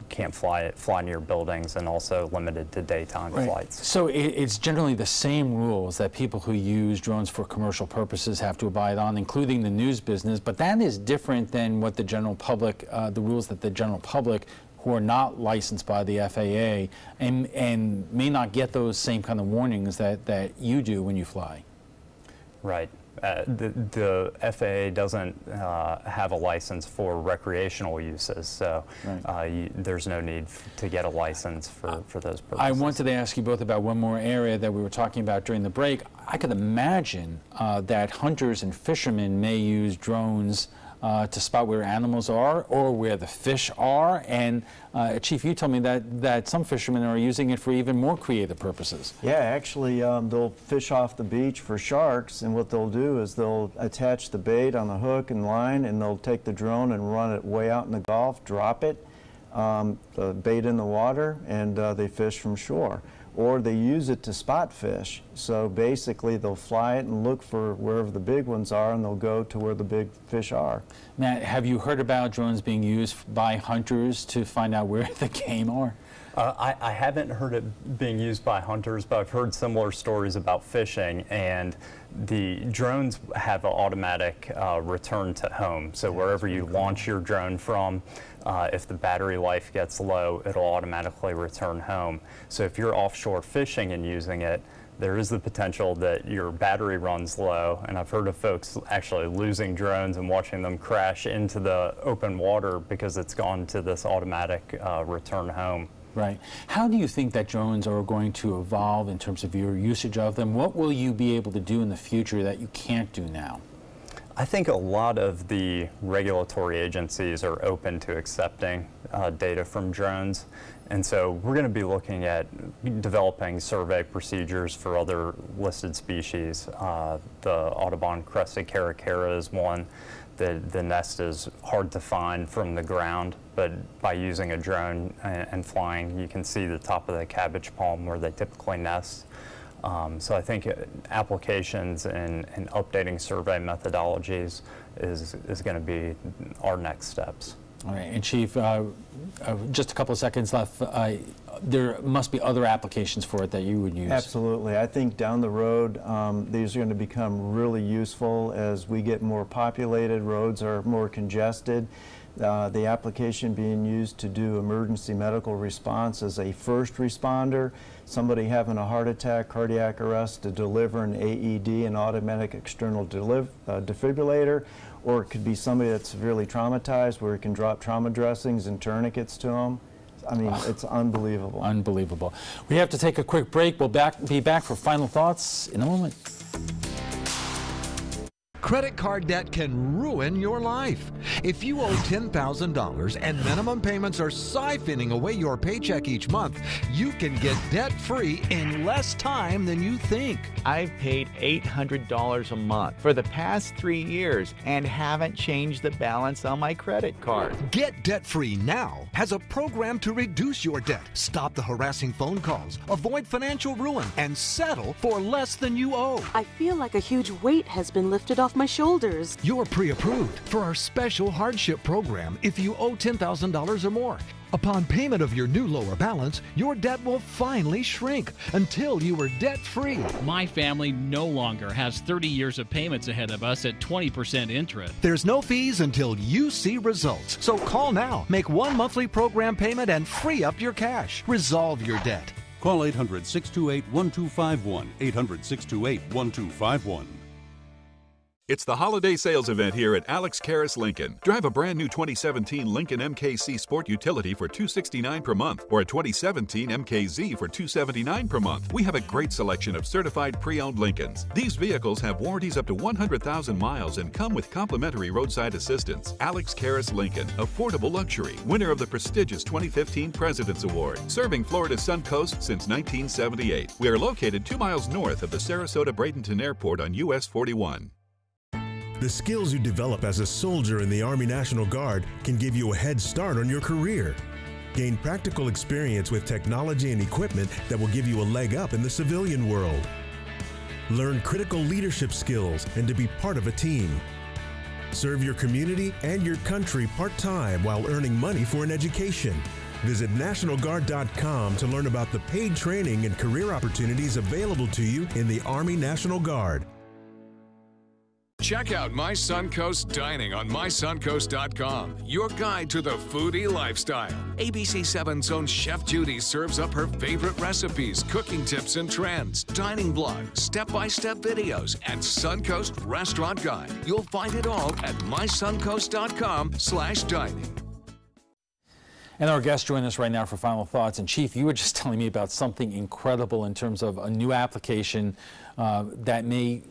can't fly near buildings, and also limited to daytime flights. So it's generally the same rules that people who use drones for commercial purposes have to abide on, including the news business, but that is different than what the general public, the rules that the general public who are not licensed by the FAA and may not get those same kind of warnings that you do when you fly. Right. The FAA doesn't have a license for recreational uses, so there's no need to get a license for those purposes. I wanted to ask you both about one more area that we were talking about during the break. I could imagine that hunters and fishermen may use drones to spot where animals are or where the fish are. And Chief, you told me that some fishermen are using it for even more creative purposes. Yeah, actually they'll fish off the beach for sharks, and what they'll do is they'll attach the bait on the hook and line, and they'll take the drone and run it way out in the Gulf, drop it, the bait in the water, and they fish from shore. Or they use it to spot fish. So basically they'll fly it and look for wherever the big ones are, and they'll go to where the big fish are. Now, have you heard about drones being used by hunters to find out where the game are? I haven't heard it being used by hunters, but I've heard similar stories about fishing, and the drones have an automatic return to home. So wherever you launch your drone from, if the battery life gets low, it'll automatically return home. So if you're offshore fishing and using it, there is the potential that your battery runs low, and I've heard of folks actually losing drones and watching them crash into the open water because it's gone to this automatic return home. Right. How do you think that drones are going to evolve in terms of your usage of them? What will you be able to do in the future that you can't do now? I think a lot of the regulatory agencies are open to accepting data from drones. And so we're going to be looking at developing survey procedures for other listed species. The Audubon crested caracara is one. The nest is hard to find from the ground, but by using a drone and flying, you can see the top of the cabbage palm where they typically nest. So I think applications and updating survey methodologies is going to be our next steps. All right, and Chief, just a couple of seconds left. There must be other applications for it that you would use. Absolutely. I think down the road, these are going to become really useful as we get more populated, roads are more congested. The application being used to do emergency medical response as a first responder, somebody having a heart attack, cardiac arrest, to deliver an AED, an automatic external defibrillator, or it could be somebody that's severely traumatized where you can drop trauma dressings and tourniquets to them. I mean, it's unbelievable. Unbelievable. We have to take a quick break. We'll be back for final thoughts in a moment. Credit card debt can ruin your life. If you owe $10,000 and minimum payments are siphoning away your paycheck each month, you can get debt-free in less time than you think. I've paid $800 a month for the past 3 years and haven't changed the balance on my credit card. Get debt-free now has a program to reduce your debt, stop the harassing phone calls, avoid financial ruin, and settle for less than you owe. I feel like a huge weight has been lifted off my shoulders. You're pre-approved for our special hardship program if you owe $10,000 or more. Upon payment of your new lower balance, your debt will finally shrink until you are debt-free. My family no longer has 30 years of payments ahead of us at 20% interest. There's no fees until you see results. So call now, make one monthly program payment, and free up your cash. Resolve your debt. Call 800-628-1251, 800-628-1251. It's the holiday sales event here at Alex Karras Lincoln. Drive a brand new 2017 Lincoln MKC Sport Utility for $269 per month or a 2017 MKZ for $279 per month. We have a great selection of certified pre-owned Lincolns. These vehicles have warranties up to 100,000 miles and come with complimentary roadside assistance. Alex Karras Lincoln, affordable luxury, winner of the prestigious 2015 President's Award, serving Florida's Suncoast since 1978. We are located 2 miles north of the Sarasota-Bradenton Airport on US 41. The skills you develop as a soldier in the Army National Guard can give you a head start on your career. Gain practical experience with technology and equipment that will give you a leg up in the civilian world. Learn critical leadership skills and to be part of a team. Serve your community and your country part-time while earning money for an education. Visit NationalGuard.com to learn about the paid training and career opportunities available to you in the Army National Guard. Check out My Suncoast Dining on MySuncoast.com, your guide to the foodie lifestyle. ABC7's own Chef Judy serves up her favorite recipes, cooking tips and trends, dining blogs, step-by-step videos, and Suncoast Restaurant Guide. You'll find it all at MySuncoast.com/dining. And our guests join us right now for final thoughts. And Chief, you were just telling me about something incredible in terms of a new application that may,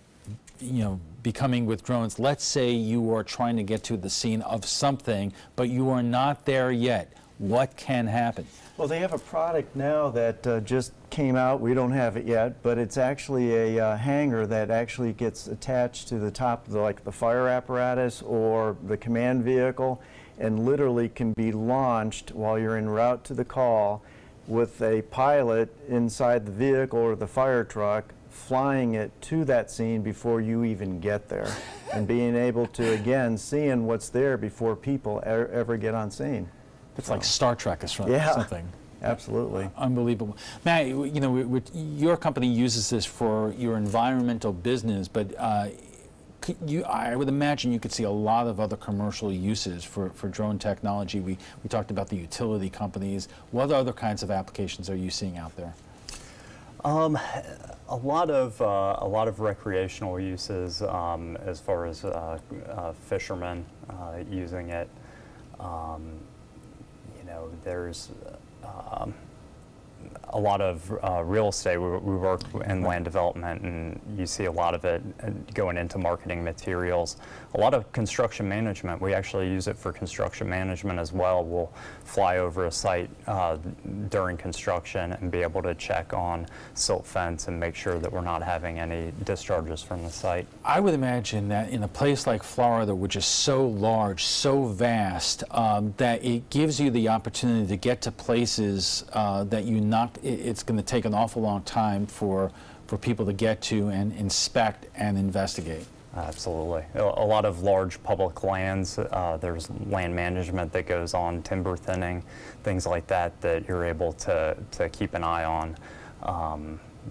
be coming with drones. Let's say you are trying to get to the scene of something, but you are not there yet. What can happen? Well, they have a product now that just came out. We don't have it yet, but it's actually a hanger that actually gets attached to the top of the fire apparatus or the command vehicle, and literally can be launched while you're en route to the call with a pilot inside the vehicle or the fire truck, flying it to that scene before you even get there, and being able to, again, seeing what's there before people ever get on scene. It's like Star Trek or something. Yeah, absolutely. Unbelievable. Matt, your company uses this for your environmental business, but I would imagine you could see a lot of other commercial uses for drone technology. We talked about the utility companies. What other kinds of applications are you seeing out there? A lot of recreational uses, as far as fishermen using it. There's a lot of real estate. We work in land development, and you see a lot of it going into marketing materials. A lot of construction management. We actually use it for construction management as well. We'll fly over a site during construction and be able to check on silt fence and make sure that we're not having any discharges from the site. I would imagine that in a place like Florida, which is so large, so vast, that it gives you the opportunity to get to places that it's going to take an awful long time for for people to get to and inspect and investigate. Absolutely. A lot of large public lands, there's land management that goes on, timber thinning, things like that, that you're able to keep an eye on.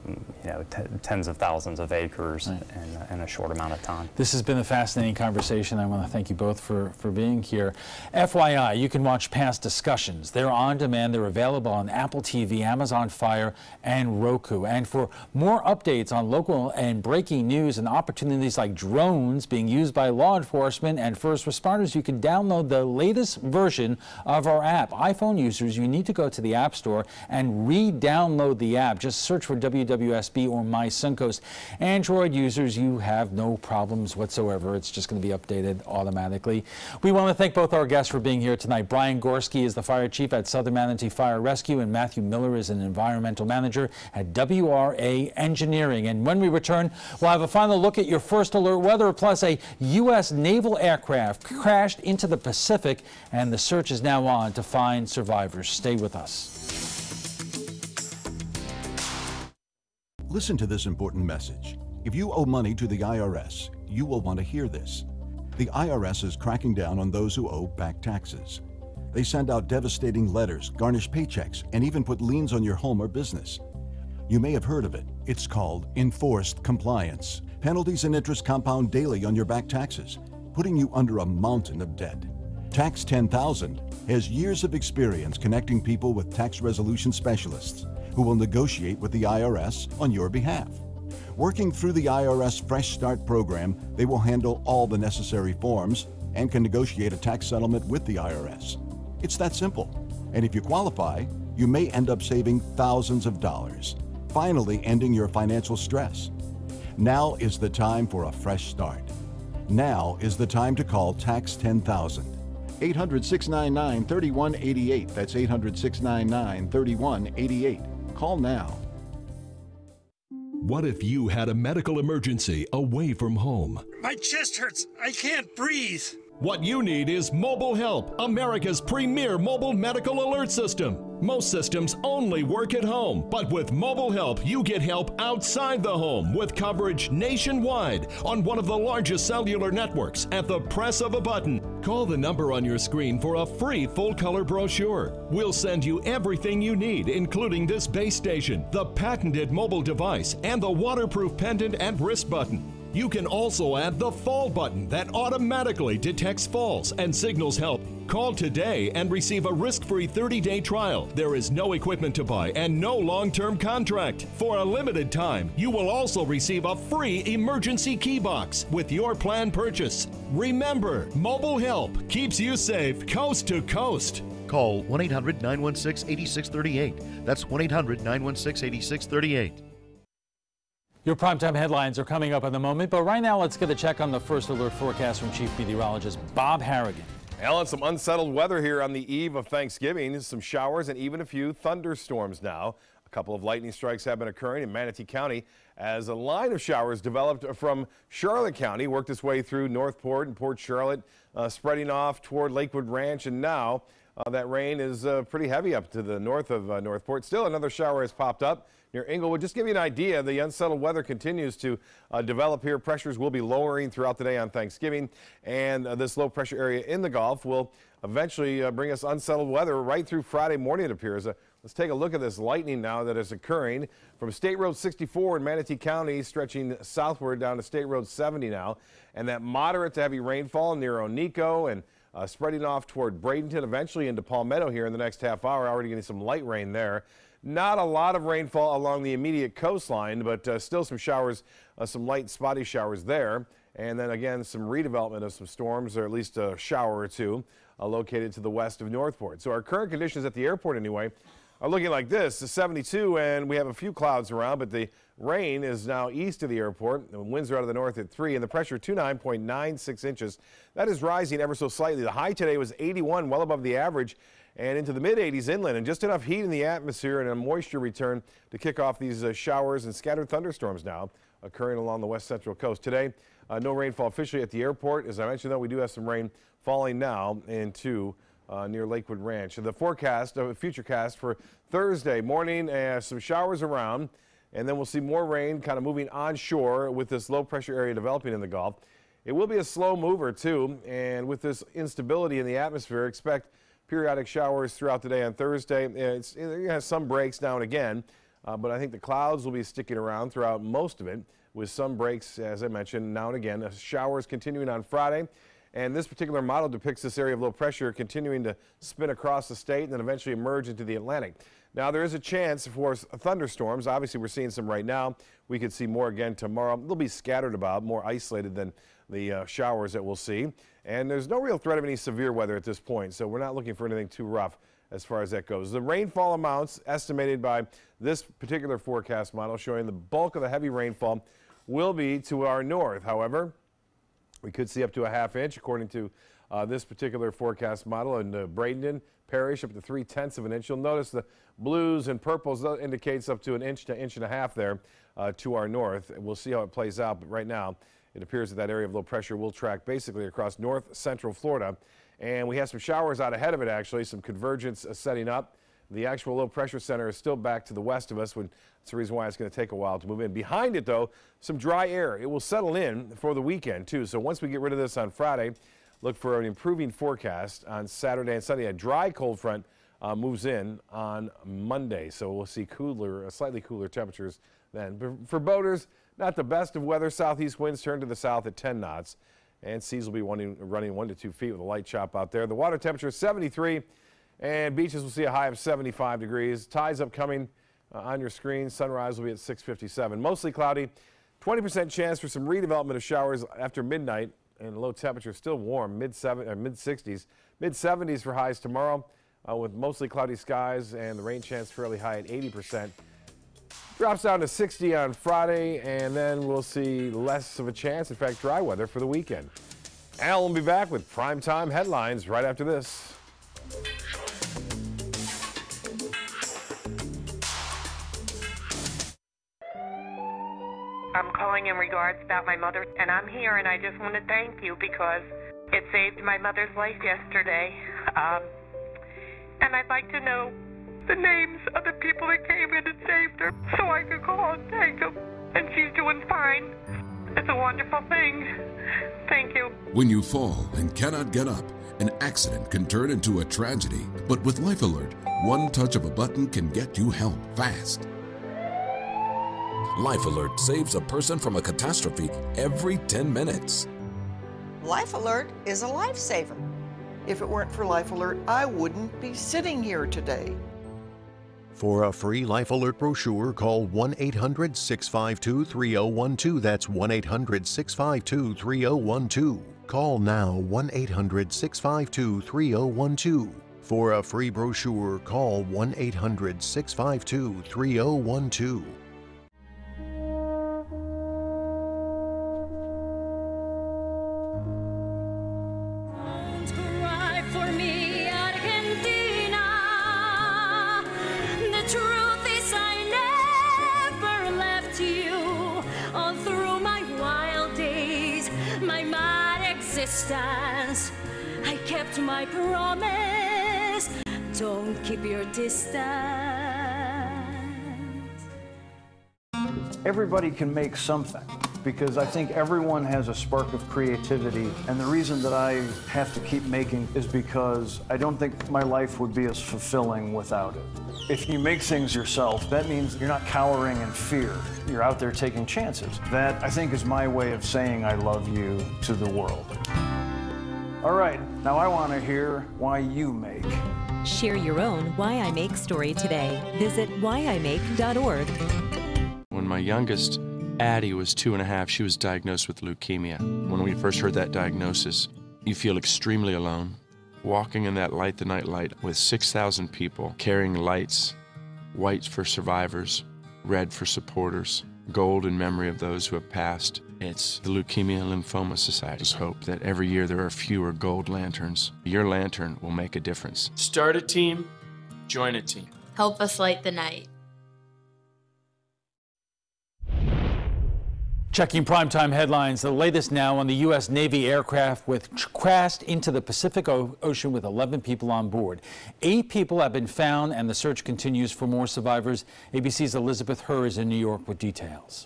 You know, tens of thousands of acres in a short amount of time. This has been a fascinating conversation. I want to thank you both for being here. FYI, you can watch past discussions. They're on demand. They're available on Apple TV, Amazon Fire, and Roku. And for more updates on local and breaking news and opportunities like drones being used by law enforcement and first responders, you can download the latest version of our app. iPhone users, you need to go to the App Store and re-download the app. Just search for WWSB or My Suncoast. Android users, you have no problems whatsoever. It's just going to be updated automatically. We want to thank both our guests for being here tonight. Brian Gorski is the fire chief at Southern Manatee Fire Rescue, and Matthew Miller is an environmental manager at WRA Engineering. And when we return, we'll have a final look at your first alert weather, plus a U.S. naval aircraft crashed into the Pacific, and the search is now on to find survivors. Stay with us. Listen to this important message. If you owe money to the IRS, you will want to hear this. The IRS is cracking down on those who owe back taxes. They send out devastating letters, garnish paychecks, and even put liens on your home or business. You may have heard of it. It's called enforced compliance. Penalties and interest compound daily on your back taxes, putting you under a mountain of debt. Tax 10,000 has years of experience connecting people with tax resolution specialists who will negotiate with the IRS on your behalf. Working through the IRS Fresh Start program, they will handle all the necessary forms and can negotiate a tax settlement with the IRS. It's that simple. And if you qualify, you may end up saving thousands of dollars, finally ending your financial stress. Now is the time for a fresh start. Now is the time to call Tax 10,000. 800-699-3188. That's 800-699-3188. Call now. What if you had a medical emergency away from home? My chest hurts. I can't breathe. What you need is Mobile Help, America's premier mobile medical alert system. Most systems only work at home, but with Mobile Help, you get help outside the home with coverage nationwide on one of the largest cellular networks at the press of a button. Call the number on your screen for a free full-color brochure. We'll send you everything you need, including this base station, the patented mobile device, and the waterproof pendant and wrist button. You can also add the fall button that automatically detects falls and signals help. Call today and receive a risk-free 30-day trial. There is no equipment to buy and no long-term contract. For a limited time, you will also receive a free emergency key box with your plan purchase. Remember, Mobile Help keeps you safe coast to coast. Call 1-800-916-8638. That's 1-800-916-8638. Your primetime headlines are coming up in a moment, but right now let's get a check on the first alert forecast from Chief Meteorologist Bob Harrigan. Alan, some unsettled weather here on the eve of Thanksgiving. Some showers and even a few thunderstorms now. A couple of lightning strikes have been occurring in Manatee County as a line of showers developed from Charlotte County, worked its way through Northport and Port Charlotte, spreading off toward Lakewood Ranch, and now that rain is pretty heavy up to the north of Northport. Still another shower has popped up near Inglewood. Just to give you an idea, the unsettled weather continues to develop here. Pressures will be lowering throughout the day on Thanksgiving, and this low pressure area in the Gulf will eventually bring us unsettled weather right through Friday morning, it appears. Let's take a look at this lightning now that is occurring from State Road 64 in Manatee County, stretching southward down to State Road 70 now, and that moderate to heavy rainfall near Onico and spreading off toward Bradenton, eventually into Palmetto here in the next half hour. Already getting some light rain there. Not a lot of rainfall along the immediate coastline, but still some showers, some light spotty showers there. And then again, some redevelopment of some storms, or at least a shower or two, located to the west of Northport. So our current conditions at the airport anyway are looking like this. It's 72, and we have a few clouds around, but the rain is now east of the airport. The winds are out of the north at 3, and the pressure 29.96 inches. That is rising ever so slightly. The high today was 81, well above the average, and into the mid-80s inland, and just enough heat in the atmosphere and a moisture return to kick off these showers and scattered thunderstorms now occurring along the west central coast. Today, no rainfall officially at the airport. As I mentioned, though, we do have some rain falling now into near Lakewood Ranch. The forecast, future cast for Thursday morning, some showers around. and then we'll see more rain kind of moving onshore with this low pressure area developing in the Gulf. It will be a slow mover too, and with this instability in the atmosphere, expect periodic showers throughout the day on Thursday. It has some breaks now and again, but I think the clouds will be sticking around throughout most of it, with some breaks, as I mentioned, now and again. Showers continuing on Friday, and this particular model depicts this area of low pressure continuing to spin across the state and then eventually emerge into the Atlantic. Now, there is a chance for thunderstorms. Obviously, we're seeing some right now. We could see more again tomorrow. They'll be scattered about, more isolated than the showers that we'll see. And there's no real threat of any severe weather at this point, so we're not looking for anything too rough as far as that goes. The rainfall amounts estimated by this particular forecast model showing the bulk of the heavy rainfall will be to our north. However, we could see up to a ½ inch according to this particular forecast model in Bradenton Parish, up to 3/10 of an inch. You'll notice the blues and purples indicates up to an inch to inch and a half there to our north. We'll see how it plays out, but right now it appears that that area of low pressure will track basically across north central Florida. And we have some showers out ahead of it, actually, some convergence setting up. The actual low pressure center is still back to the west of us. That's the reason why it's going to take a while to move in. Behind it, though, some dry air. It will settle in for the weekend, too. So once we get rid of this on Friday, look for an improving forecast on Saturday and Sunday. A dry cold front moves in on Monday. So we'll see slightly cooler temperatures then. For boaters, not the best of weather. Southeast winds turn to the south at 10 knots. And seas will be running 1 to 2 feet with a light chop out there. The water temperature is 73, and beaches will see a high of 75 degrees. Tides upcoming on your screen. Sunrise will be at 6:57. Mostly cloudy. 20% chance for some redevelopment of showers after midnight, and low temperature still warm, mid-60s. Mid-70s for highs tomorrow with mostly cloudy skies, and the rain chance fairly high at 80%. Drops down to 60 on Friday, and then we'll see less of a chance, in fact, dry weather for the weekend. Al will be back with primetime headlines right after this. I'm calling in regards about my mother, and I'm here, and I just want to thank you because it saved my mother's life yesterday. And I'd like to know the names of the people that came in and saved her so I could call and thank them. And she's doing fine. It's a wonderful thing. Thank you. When you fall and cannot get up, an accident can turn into a tragedy. But with Life Alert, one touch of a button can get you help fast. Life Alert saves a person from a catastrophe every 10 minutes. Life Alert is a lifesaver. If it weren't for Life Alert, I wouldn't be sitting here today. For a free Life Alert brochure, call 1-800-652-3012. That's 1-800-652-3012. Call now 1-800-652-3012. For a free brochure, call 1-800-652-3012. I kept my promise. Don't keep your distance. Everybody can make something because I think everyone has a spark of creativity, and the reason that I have to keep making is because I don't think my life would be as fulfilling without it. If you make things yourself, that means you're not cowering in fear. You're out there taking chances. That, I think, is my way of saying I love you to the world. All right, now I want to hear why you make. Share your own Why I Make story today. Visit whyimake.org. When my youngest, Addie, was 2.5, she was diagnosed with leukemia. When we first heard that diagnosis, you feel extremely alone. Walking in that Light the Night light with 6,000 people carrying lights, white for survivors, red for supporters, gold in memory of those who have passed. It's the Leukemia and Lymphoma Society's hope that every year there are fewer gold lanterns. Your lantern will make a difference. Start a team, join a team. Help us light the night. Checking primetime headlines, the latest now on the U.S. Navy aircraft which crashed into the Pacific Ocean with 11 people on board. 8 people have been found and the search continues for more survivors. ABC's Elizabeth Herr is in New York with details.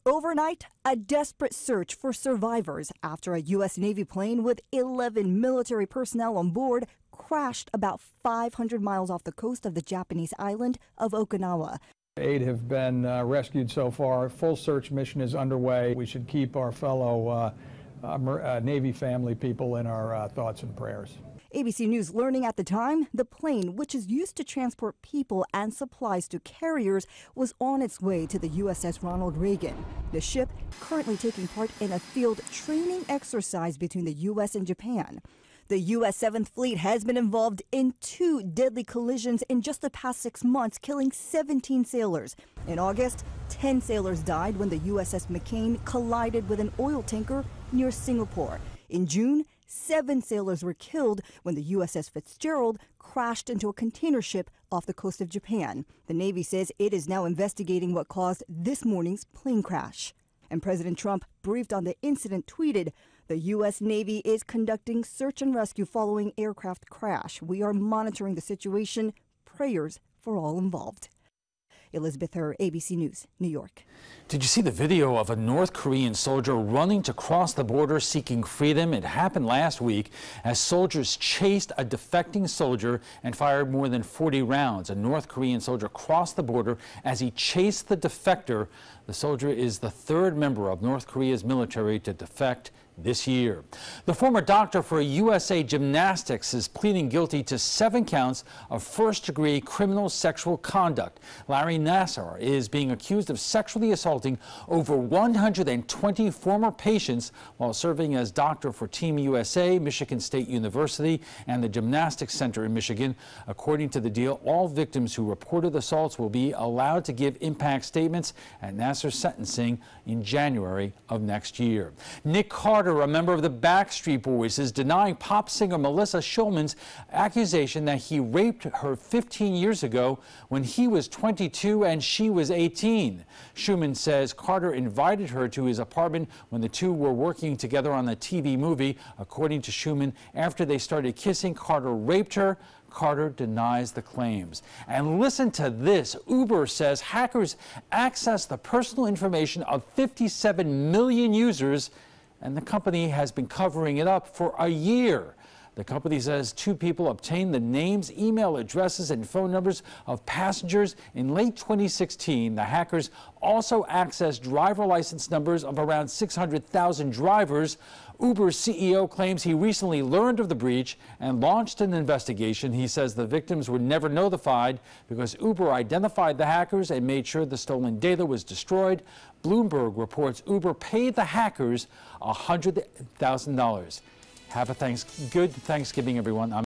Overnight, a desperate search for survivors after a U.S. Navy plane with 11 military personnel on board crashed about 500 miles off the coast of the Japanese island of Okinawa. 8 have been rescued so far. Full search mission is underway. We should keep our fellow Navy family people in our thoughts and prayers. ABC News learning at the time, the plane, which is used to transport people and supplies to carriers, was on its way to the USS Ronald Reagan. The ship currently taking part in a field training exercise between the U.S. and Japan. The U.S. 7th Fleet has been involved in 2 deadly collisions in just the past 6 months, killing 17 sailors. In August, 10 sailors died when the USS McCain collided with an oil tanker near Singapore. In June, 7 sailors were killed when the USS Fitzgerald crashed into a container ship off the coast of Japan. The Navy says it is now investigating what caused this morning's plane crash. And President Trump, briefed on the incident, tweeted, "The U.S. Navy is conducting search and rescue following aircraft crash. We are monitoring the situation. Prayers for all involved." Elizabeth Herr, ABC News, New York. Did you see the video of a North Korean soldier running to cross the border seeking freedom? It happened last week as soldiers chased a defecting soldier and fired more than 40 rounds. A North Korean soldier crossed the border as he chased the defector. The soldier is the 3rd member of North Korea's military to defect this year. The former doctor for USA Gymnastics is pleading guilty to 7 counts of first-degree criminal sexual conduct. Larry Nassar is being accused of sexually assaulting over 120 former patients while serving as doctor for Team USA, Michigan State University, and the Gymnastics Center in Michigan. According to the deal, all victims who reported assaults will be allowed to give impact statements at Nassar's sentencing in January of next year. Nick Carter, a member of the Backstreet Boys, is denying pop singer Melissa Schulman's accusation that he raped her 15 years ago when he was 22 and she was 18. Schulman says Carter invited her to his apartment when the two were working together on the TV movie. According to Schulman, after they started kissing, Carter raped her. Carter denies the claims. And listen to this. Uber says hackers accessed the personal information of 57 million users, and the company has been covering it up for a year. The company says 2 people obtained the names, email addresses, and phone numbers of passengers in late 2016. The hackers also accessed driver license numbers of around 600,000 drivers. Uber's CEO claims he recently learned of the breach and launched an investigation. He says the victims were never notified because Uber identified the hackers and made sure the stolen data was destroyed. Bloomberg reports Uber paid the hackers $100,000. Have a good Thanksgiving, everyone.